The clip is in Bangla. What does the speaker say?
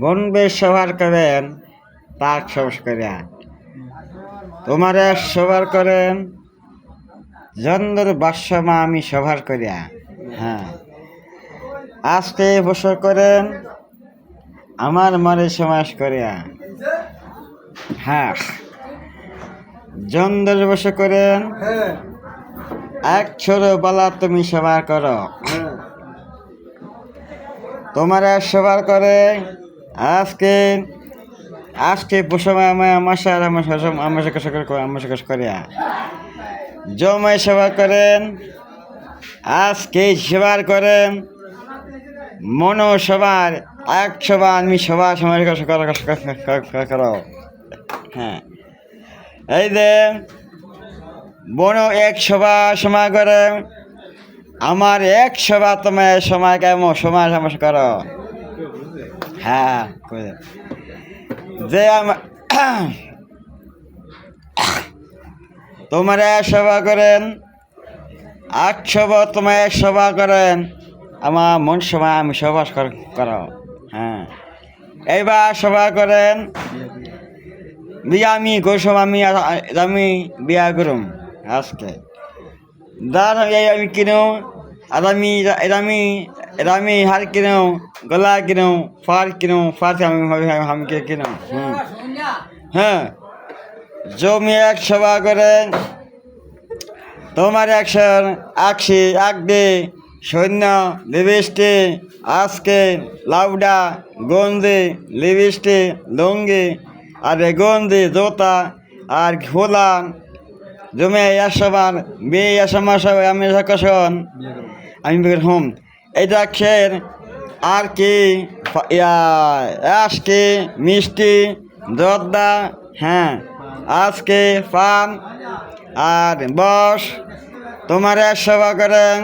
বনবে সবার করেন পাক সবস করিয়া, তোমারে সবার করেন জন্মর বাসমা আমি সবার করিয়া। হ্যাঁ, আজকে বছর করেন আমার মারে সমাস করিয়া। হ্যাঁ, জন্মর বছর করেন এক ছোড়ো বলা তুমি সবার করো, তোমারে সবার করে আজকে আজকে সময় আমার করিয়া জমাই সেবা করেন, আজকে সেবার করেন মনো সবার এক সভা আমি সবার সময় করো। হ্যাঁ, এই যে বনো এক সভা সময় করে আমার এক সভা তোমার সময় কেমন সময় সমস্যা করো। হ্যাঁ, যে তোমার এক সভা করেন এক সভা তোমার এক সভা করেন আমার মন সময় আমি সভা করো। হ্যাঁ, এইবার সভা করেন বিয়া আমি গোসম আমি বিয়া করুম আজকে দাঁড় আমি কিনো আর আমি হার কিনো গলা কিনো ফার কিনো ফার আমি কিনো। হ্যাঁ, জমি এক সভা করেন তোমার একশন আকশি আগদে সৈন্য লিবিস্টে আজকে লাউডা গঞ্জে লিবিস্টে লঙ্গি আর গঞ্জে জোতা আর ঘোলান জমে একশোবার বিয়ে একশো আমি কখন আমি হোম এটা খের আর কি আজকে মিষ্টি জর্দা। হ্যাঁ, আজকে পান আর বস তোমার এক সভা করেন